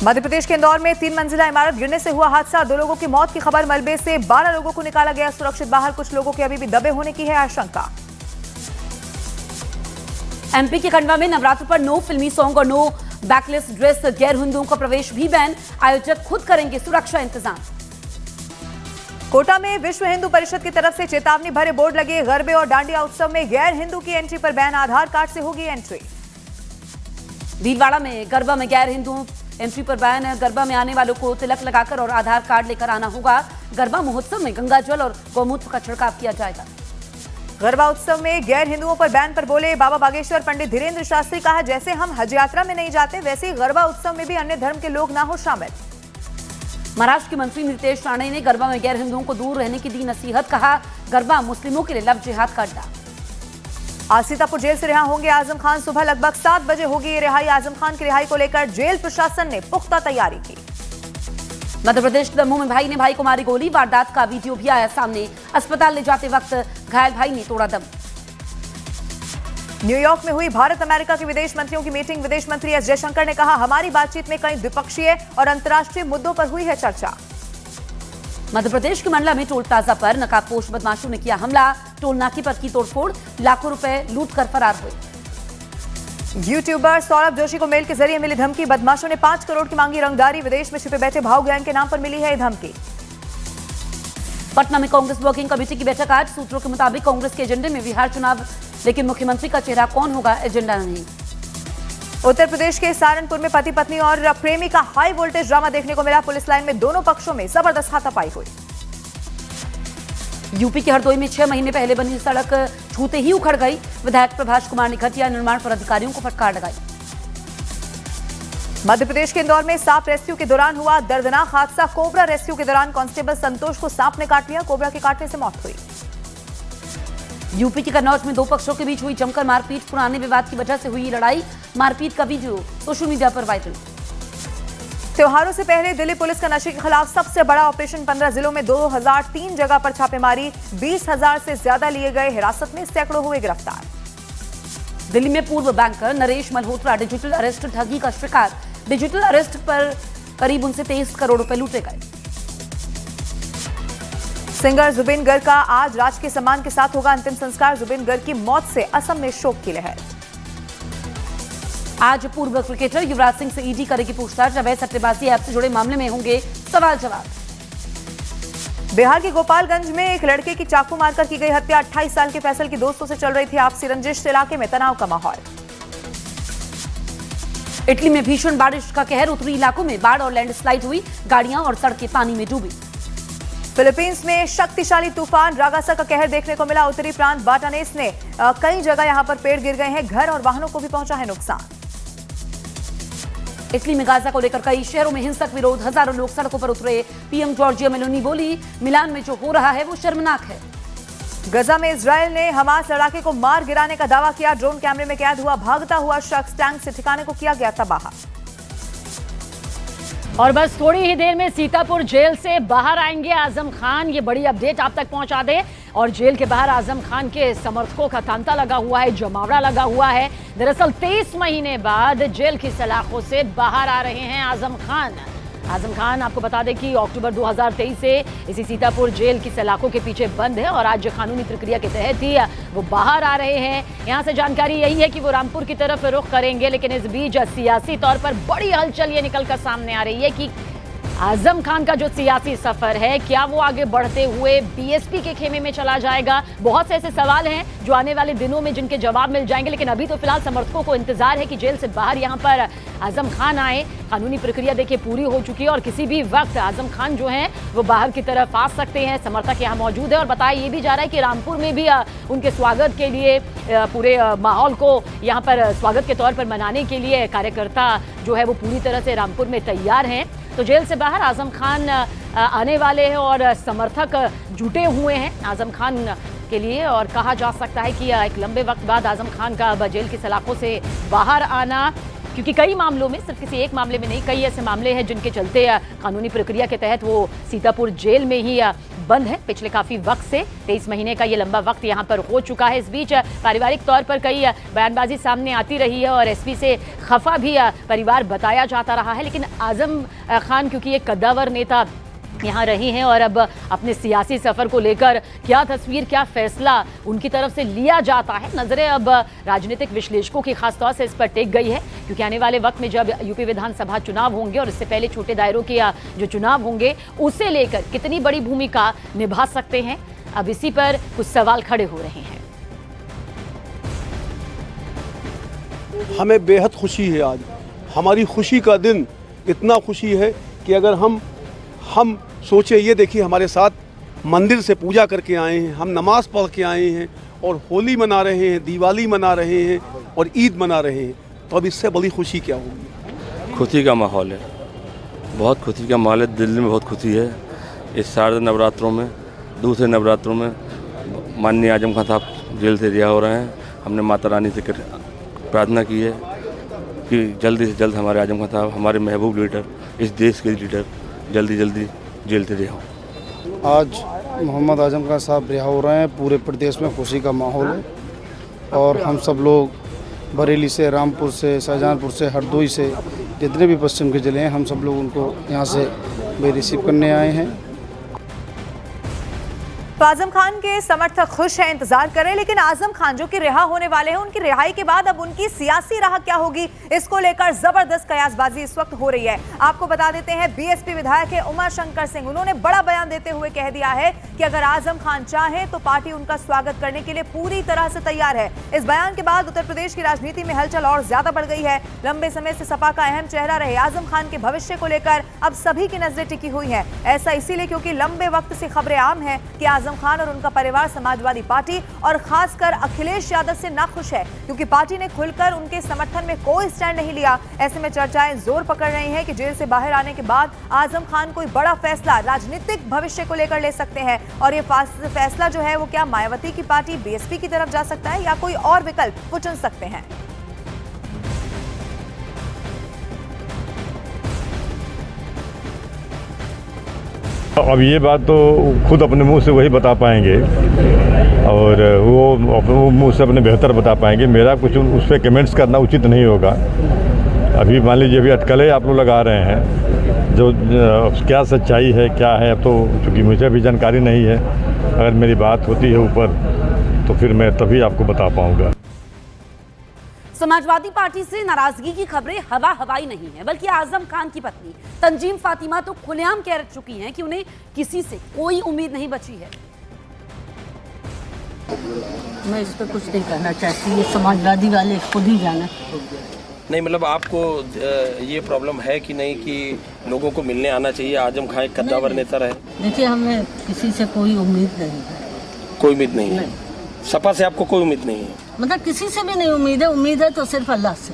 मध्य प्रदेश के इंदौर में 3 मंजिला इमारत गिरने से हुआ हादसा। 2 लोगों की मौत की खबर। मलबे से 12 लोगों को निकाला गया सुरक्षित बाहर। कुछ लोगों के अभी भी दबे होने की है आशंका। एमपी के खंडवा में नवरात्र पर नो फिल्मी सॉन्ग और नो बैकलेस ड्रेस, गैर हिंदुओं का प्रवेश भी बैन। आयोजक खुद करेंगे सुरक्षा इंतजाम। कोटा में विश्व हिंदू परिषद की तरफ से चेतावनी भरे बोर्ड लगे। गरबे और डांडिया उत्सव में गैर हिंदू की एंट्री पर बैन। आधार कार्ड से होगी एंट्री। भीलवाड़ा में गरबा में गैर हिंदू एंट्री पर बैन। गरबा में आने वालों को तिलक लगाकर और आधार कार्ड लेकर आना होगा। गरबा महोत्सव में गंगा जल और गौमूत्र का छिड़काव किया जाएगा। गरबा उत्सव में गैर हिंदुओं पर बैन पर बोले बाबा बागेश्वर पंडित धीरेन्द्र शास्त्री। कहा, जैसे हम हज यात्रा में नहीं जाते वैसे ही गरबा उत्सव में भी अन्य धर्म के लोग ना हो शामिल। महाराष्ट्र के मंत्री नितेश राणे ने गरबा में गैर हिंदुओं को दूर रहने की दी नसीहत। कहा, गरबा मुस्लिमों के लिए लव जिहाद का अड्डा। आज सीतापुर जेल से रिहा होंगे आजम खान। सुबह लगभग 7 बजे होगी ये रिहाई। आजम खान की रिहाई को लेकर जेल प्रशासन ने पुख्ता तैयारी की। मध्य प्रदेश के दमोह में भाई ने भाई को मारी गोली। वारदात का वीडियो भी आया सामने। अस्पताल ले जाते वक्त घायल भाई ने तोड़ा दम। न्यूयॉर्क में हुई भारत अमेरिका के विदेश मंत्रियों की मीटिंग। विदेश मंत्री एस जयशंकर ने कहा, हमारी बातचीत में कई द्विपक्षीय और अंतर्राष्ट्रीय मुद्दों पर हुई है चर्चा। मध्य प्रदेश के मंडला में टोल प्लाजा पर नकाबपोश बदमाशों ने किया हमला। टोल नाके पर की तोड़फोड़, लाखों रुपए लूट कर फरार हुए। यूट्यूबर सौरभ जोशी को मेल के जरिए मिली धमकी। बदमाशों ने 5 करोड़ की मांगी रंगदारी। विदेश में छिपे बैठे भाव गैंग के नाम पर मिली है ये धमकी। पटना में कांग्रेस वर्किंग कमेटी की बैठक आज। सूत्रों के मुताबिक कांग्रेस के एजेंडे में बिहार चुनाव, लेकिन मुख्यमंत्री का चेहरा कौन होगा एजेंडा नहीं। उत्तर प्रदेश के सहारनपुर में पति पत्नी और प्रेमी का हाई वोल्टेज ड्रामा देखने को मिला। पुलिस लाइन में दोनों पक्षों में जबरदस्त हाथापाई हुई। यूपी के हरदोई में 6 महीने पहले बनी सड़क छूते ही उखड़ गई। विधायक प्रभाष कुमार ने घटिया निर्माण पर अधिकारियों को फटकार लगाई। मध्य प्रदेश के इंदौर में सांप रेस्क्यू के दौरान हुआ दर्दनाक हादसा। कोबरा रेस्क्यू के दौरान कांस्टेबल संतोष को सांप ने काट लिया। कोबरा के काटने से मौत हुई। यूपी के कन्नौज में 2 पक्षों के बीच हुई जमकर मारपीट। पुराने विवाद की वजह से हुई लड़ाई। मारपीट का वीडियो सोशल मीडिया पर वायरल। त्योहारों से पहले दिल्ली पुलिस का नशे के खिलाफ सबसे बड़ा ऑपरेशन। 15 जिलों में 2003 जगह पर छापेमारी। 20,000 से ज्यादा लिए गए हिरासत में। सैकड़ों हुए गिरफ्तार। दिल्ली में पूर्व banker Naresh Malhotra digital arrest ठगी का शिकार। डिजिटल अरेस्ट पर करीब उनसे 23 करोड़ रुपए लूटे गए। सिंगर जुबिन गर्ग का आज राजकीय सम्मान के साथ होगा अंतिम संस्कार। जुबिन गर्ग की मौत से असम में शोक की लहर। आज पूर्व क्रिकेटर युवराज सिंह से ईडी करेगी पूछताछ। अवैध सट्टेबाजी ऐप से जुड़े मामले में होंगे सवाल जवाब। बिहार के गोपालगंज में एक लड़के की चाकू मारकर की गई हत्या। 28 साल के फैसल की दोस्तों से चल रही थी आपसी रंजिश। इलाके में तनाव का माहौल। इटली में भीषण बारिश का कहर। उत्तरी इलाकों में बाढ़ और लैंडस्लाइड हुई। गाड़ियां और सड़कें पानी में डूबी। फिलीपींस में शक्तिशाली तूफान रागासा का कहर देखने को मिला। उत्तरी प्रांत बाटानेस में कई जगह यहां पर पेड़ गिर गए हैं। घर और वाहनों को भी पहुंचा है नुकसान। इटली में गाजा को लेकर कई शहरों में हिंसक विरोध। हजारों लोग सड़कों पर उतरे। पीएम जॉर्जिया मेलोनी बोली, मिलान में जो हो रहा है वो शर्मनाक है। गजा में इजरायल ने हमास लड़ाके को मार गिराने का दावा किया। ड्रोन कैमरे में कैद हुआ भागता हुआ शख्स टैंक से ठिकाने को किया गया तबाह। और बस थोड़ी ही देर में सीतापुर जेल से बाहर आएंगे आजम खान। ये बड़ी अपडेट आप तक पहुंचा दे। और जेल के बाहर आजम खान के समर्थकों का तांता लगा हुआ है, जमावड़ा लगा हुआ है। दरअसल 23 महीने बाद जेल की सलाखों से बाहर आ रहे हैं आजम खान। आजम खान आपको बता दें कि अक्टूबर 2023 से इसी सीतापुर जेल की सलाखों के पीछे बंद है और आज कानूनी प्रक्रिया के तहत ही वो बाहर आ रहे हैं। यहाँ से जानकारी यही है कि वो रामपुर की तरफ रुख करेंगे, लेकिन इस बीच सियासी तौर पर बड़ी हलचल ये निकलकर सामने आ रही है कि आजम खान का जो सियासी सफर है, क्या वो आगे बढ़ते हुए बीएसपी के खेमे में चला जाएगा। बहुत से ऐसे सवाल हैं जो आने वाले दिनों में जिनके जवाब मिल जाएंगे, लेकिन अभी तो फिलहाल समर्थकों को इंतजार है कि जेल से बाहर यहां पर आजम खान आए। कानूनी प्रक्रिया देखिए पूरी हो चुकी है और किसी भी वक्त आजम खान जो हैं वो बाहर की तरफ आ सकते हैं। समर्थक यहाँ मौजूद है और बताया ये भी जा रहा है कि रामपुर में भी उनके स्वागत के लिए पूरे माहौल को यहाँ पर स्वागत के तौर पर मनाने के लिए कार्यकर्ता जो है वो पूरी तरह से रामपुर में तैयार हैं। तो जेल से बाहर आजम खान आने वाले हैं और समर्थक जुटे हुए हैं आजम खान के लिए। और कहा जा सकता है कि एक लंबे वक्त बाद आजम खान का अब जेल की सलाखों से बाहर आना, क्योंकि कई मामलों में, सिर्फ किसी एक मामले में नहीं, कई ऐसे मामले हैं जिनके चलते कानूनी प्रक्रिया के तहत वो सीतापुर जेल में ही बंद है पिछले काफी वक्त से। 23 महीने का ये लंबा वक्त यहाँ पर हो चुका है। इस बीच पारिवारिक तौर पर कई बयानबाजी सामने आती रही है और एसपी से खफा भी परिवार बताया जाता रहा है, लेकिन आजम खान क्योंकि एक कद्दावर नेता यहाँ रही हैं और अब अपने सियासी सफर को लेकर क्या तस्वीर, क्या फैसला उनकी तरफ से लिया जाता है, नजरें अब राजनीतिक विश्लेषकों की खासतौर से इस पर टेक गई है, क्योंकि आने वाले वक्त में जब यूपी विधानसभा चुनाव होंगे और इससे पहले छोटे दायरों के जो चुनाव होंगे उसे लेकर कितनी बड़ी भूमिका निभा सकते हैं, अब इसी पर कुछ सवाल खड़े हो रहे हैं। हमें बेहद खुशी है। आज हमारी खुशी का दिन, इतना खुशी है कि अगर हम सोचे, ये देखिए हमारे साथ मंदिर से पूजा करके आए हैं, हम नमाज़ पढ़ के आए हैं और होली मना रहे हैं, दिवाली मना रहे हैं और ईद मना रहे हैं, तो अब इससे बड़ी खुशी क्या होगी। खुशी का माहौल है, बहुत खुशी का माहौल है। दिल्ली में बहुत खुशी है। इस शारद नवरात्रों में, दूसरे नवरात्रों में माननीय आजम खान साहब जेल से रिहा हो रहे हैं। हमने माता रानी से प्रार्थना की है कि जल्दी से जल्द हमारे आजम खान साहब, हमारे महबूब लीडर, इस देश के लीडर जल्दी जल्दी जेल से रिहा हो। आज मोहम्मद आजम खान साहब रिहा हो रहे हैं। पूरे प्रदेश में खुशी का माहौल है और हम सब लोग बरेली से, रामपुर से, शाहजहांपुर से, हरदोई से, जितने भी पश्चिम के ज़िले हैं, हम सब लोग उनको यहाँ से रिसीव करने आए हैं। तो आजम खान के समर्थक खुश हैं, इंतजार कर रहे हैं, लेकिन आजम खान जो कि रिहा होने वाले हैं, उनकी रिहाई के बाद अब उनकी सियासी राह क्या होगी, इसको लेकर जबरदस्त कयासबाजी इस वक्त हो रही है। आपको बता देते हैं, बीएसपी विधायक है उमा शंकर सिंह, उन्होंने बड़ा बयान देते हुए कह दिया है कि अगर आजम खान चाहे तो पार्टी उनका स्वागत करने के लिए पूरी तरह से तैयार है। इस बयान के बाद उत्तर प्रदेश की राजनीति में हलचल और ज्यादा बढ़ गई है। लंबे समय से सपा का अहम चेहरा रहे आजम खान के भविष्य को लेकर अब सभी की नजरें टिकी हुई है। ऐसा इसीलिए क्योंकि लंबे वक्त से खबरें आम है कि आजम खान और उनका परिवार समाजवादी पार्टी और खासकर अखिलेश यादव से नाखुश है, क्योंकि पार्टी ने खुलकर उनके समर्थन में कोई स्टैंड नहीं लिया। ऐसे में चर्चाएं जोर पकड़ रही हैं कि जेल से बाहर आने के बाद आजम खान कोई बड़ा फैसला राजनीतिक भविष्य को लेकर ले सकते हैं और ये फैसला जो है वो क्या मायावती की पार्टी बीएसपी की तरफ जा सकता है या कोई और विकल्प वो चुन सकते हैं। अब ये बात तो खुद अपने मुंह से वही बता पाएंगे और वो मुंह से अपने बेहतर बता पाएंगे। मेरा कुछ उस पर कमेंट्स करना उचित नहीं होगा। अभी मान लीजिए अभी अटकलें आप लोग लगा रहे हैं, जो क्या सच्चाई है क्या है, अब तो चूँकि मुझे भी जानकारी नहीं है। अगर मेरी बात होती है ऊपर तो फिर मैं तभी आपको बता पाऊँगा। समाजवादी पार्टी से नाराजगी की खबरें हवा हवाई नहीं है, बल्कि आजम खान की पत्नी तंजीम फातिमा तो खुलेआम कह चुकी हैं कि उन्हें किसी से कोई उम्मीद नहीं बची है। मैं इस पर कुछ नहीं कहना चाहती, ये समाजवादी वाले खुद ही जाना। नहीं, मतलब आपको ये प्रॉब्लम है कि नहीं कि लोगों को मिलने आना चाहिए, आजम खान एक कद्दावर नेता रहे? देखिए, हमें किसी से कोई उम्मीद नहीं है। कोई उम्मीद नहीं है? सपा से आपको कोई उम्मीद नहीं है? मतलब किसी से भी नहीं उम्मीद है। उम्मीद है तो सिर्फ अल्लाह से।